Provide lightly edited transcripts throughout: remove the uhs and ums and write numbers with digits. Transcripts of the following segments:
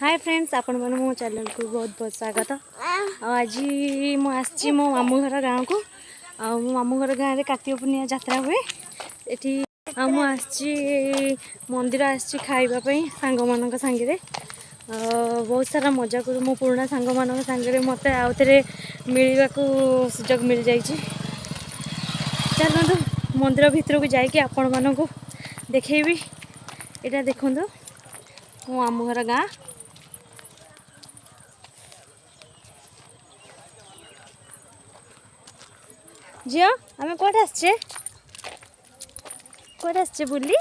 Hi friends, आपण मन मो चैनल को बहुत बहुत स्वागत। आज मुझे मो मामू घर गाँव को मो मामू घर गाँव में कार्तिक पूर्णिमा यात्रा हुए। ये मुझे मंदिर आसी खावाई सांग मान सांगे बहुत सारा मजा कर मो पुराना सांग मान सांगे मत आउ थे मिलवा सुजोग मिल जाइए। चलतु मंदिर भितर को जाकि आपण मान को देखेबी। यहाँ देखु मो मामू घर गाँ झील आम कौटे आसचे बुली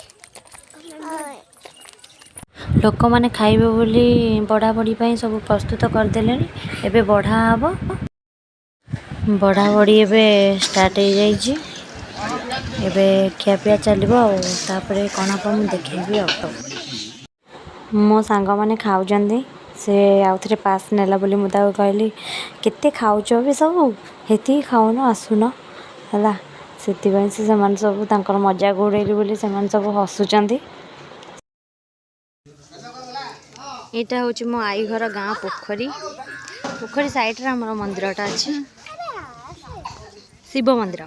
लोक मैंने खाइबे बोली बड़ा बड़ी सब प्रस्तुत करदे। एबे बढ़ा हम बढ़ा बड़ी एबे स्टार्ट हो जाइए। एबे खियापिया चलो तापर कौन आप देखेबी। मो सांग मैंने खाऊ से आउ थे पास नेला बोली मुझे कहली केते खाऊच भी सब हेती खाऊन आसुन है से सब तांकर मजाक उड़ेली बोली से सब हसुचंदी। यहाँ हूँ मो आई घर गाँ पोखरी पोखरी साइड रे हमर मंदिरटा अच्छी शिव मंदिर।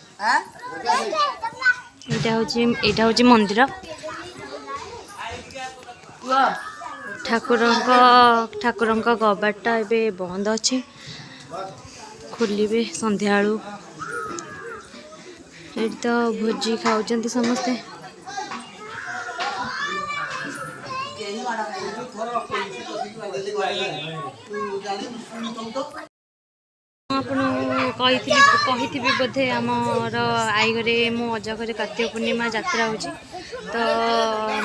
यहाँ हूँ मंदिर ठाकुर कबाटा एबे बंद अच्छी खोलिबे संध्या बेलू। ये तो भोजी खाऊँ समस्ते कही बोधे आमर आई घरे मो अजा घरे कार्तिक पूर्णिमा यात्रा हो तो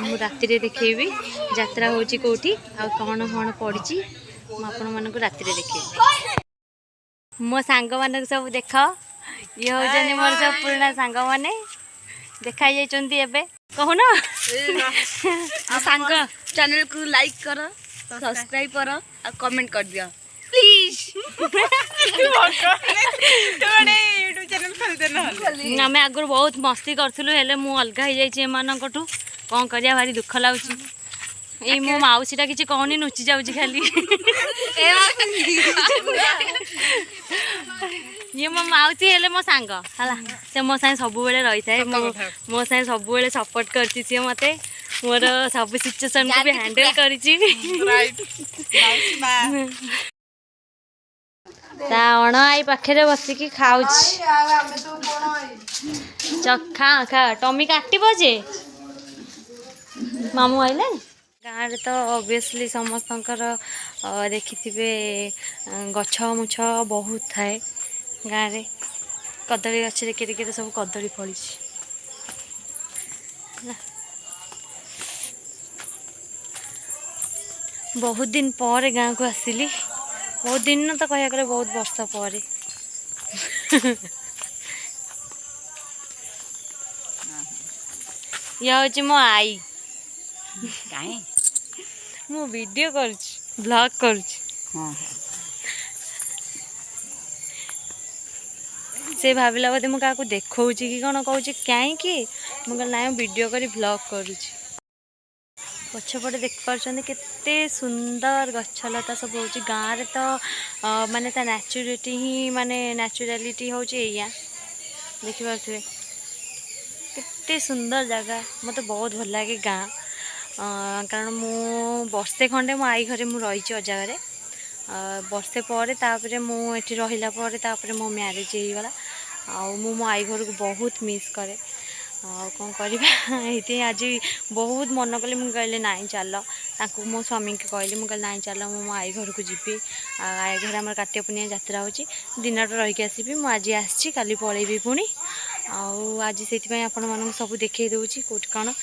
मु राति देखेबी यात्रा हो कौटी आ कौन कौन पड़ी मुझे राति देखेबी। मो सांग मान सब देख ये हूँ मोर सब पुराना सांग मैंने देखाई जाइए कहून सांग चैनल को लाइक कर सब्सक्राइब कर और कमेंट कर दिया प्लीज। आम आगुरी बहुत मस्ती करूँ हेले मु अलग हो जाठू कौन करिया भारी दुख लगुच। ये मो मौसीटा किसी कहनी नुची जाऊँगी खाली ये मो मौसी हेले मो सांग है से मो साथ सब रही था मो साथ सब सपोर्ट करती सी मत मोर सब सिचुएशन को भी हैंडल करी अण आई पाखे बसिकी खाऊ खा खा टमी काटब जे मामू आइले गाँव तो ऑब्वियसली समस्त देखि गछ मुछ बहुत थाए गाँव में कदली गछ के सब कदली फली बहुत दिन पर गाँव को आसिली बहुत दिन तो कह बहुत वर्ष पर यह हूँ मो आई मु वीडियो ब्लॉग कर से भाविला बोधे मुझे क्या देखा कि कौन कहूँ कहीं मुझे ना वीडियो कर ब्लॉग कर पछपटे देख पार्टी केते सुंदर गछलता सब हो गाँव तो माने ता नेचुरलिटी ही माने नेचुरालिटी हूँ देखिपे केते सुंदर जगह मत बहुत भल लगे गाँ कारण मु बर्षे खंडे मो आई घरे मु रही अजा घरे बर्षे पर तापरे मुझे रहिला तापरे मो मैरिज होगला मो आई घर को बहुत मिस करे कौन करवा ये आज बहुत मन कले मुझे कहले ना चल मो स्वामी के कहली मुझे ना चल मो आई घर को जी आई घर आम कार्तिक पूर्णिमा यात्रा हो दिन रहीकि आसबि मुझे आज आसी काली पलैबी पुणी आज से आपण मानक सब देखई दूसरी कौट कौन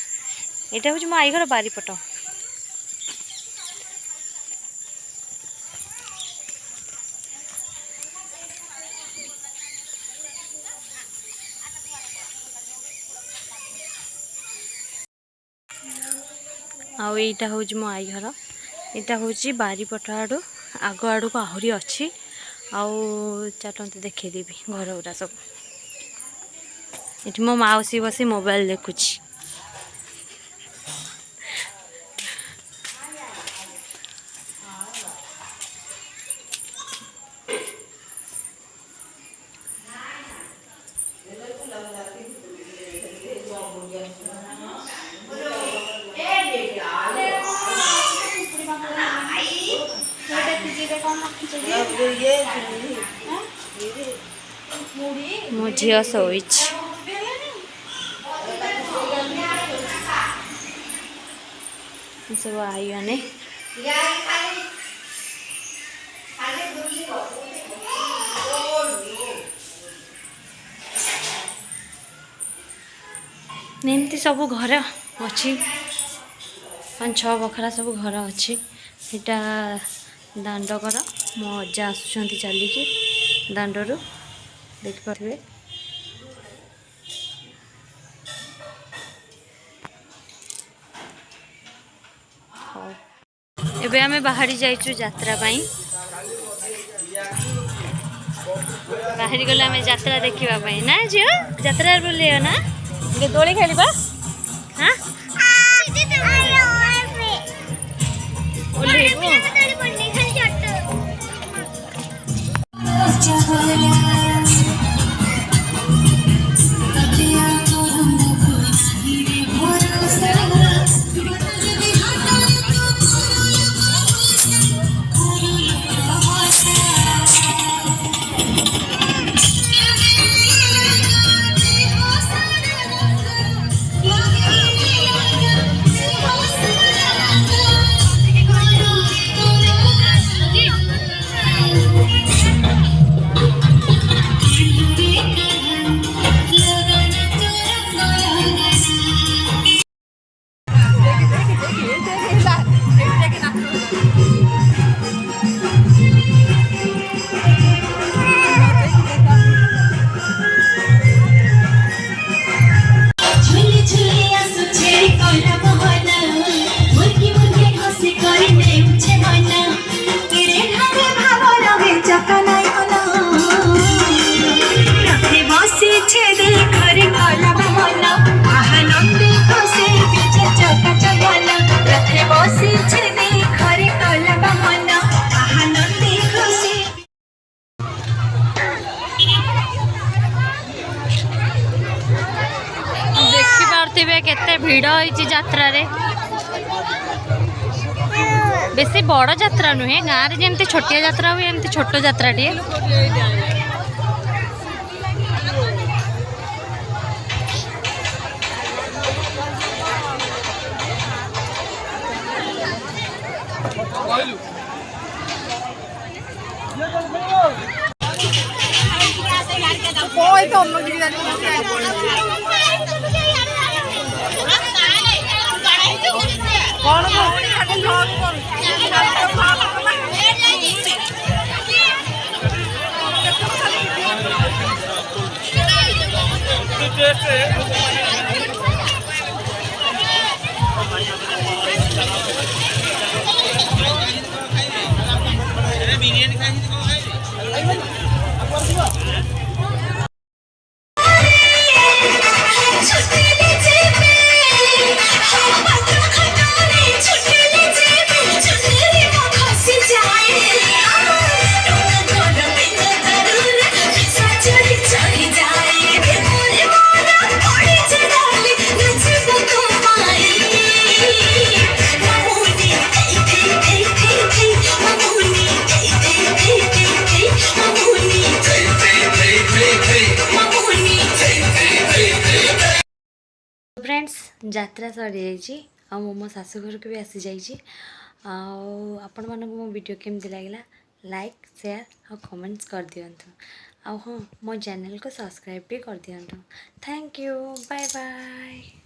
यहाँ हूँ मो आई घर बारीपट। आउ एटा हूँ मो आई घर यहाँ हूँ बारीपट आड़ू आग आड़ को आहरी अच्छी आउ चलते देखदेवी घर गुरा सब ये मो मौसी बसी मोबाइल देखुची। मो झील शोई सब आई मैंने एमती सब घर अच्छी 5-6 बखरा सब घर अच्छी यहाँ दांडकर मो अजा आसुँच चलिकी दांडरू देखिपारे एबे आमे बाहरी जाइचु यात्रा पाई बाहरी गले आमे यात्रा देखिबा पाई ना झियो यात्रा बोलियो ना दोली खेलिबा हां ओलेबो केते भिड़ होइछि यात्रा रे बेसी बड़ यात्रा नुहे गाँव रे जेमती छोटिया यात्रा हुए एमती छोट यात्रा टे फ्रेंड्स यात्रा सरी जाइए मो शाशु घर को भी आसी जाइए आपण मानक मो वीडियो केमती लगे लाइक शेयर और कमेंट्स कर दिंतु हाँ मो चैनल को सब्सक्राइब भी कर दिंतु थैंक यू बाय बाय।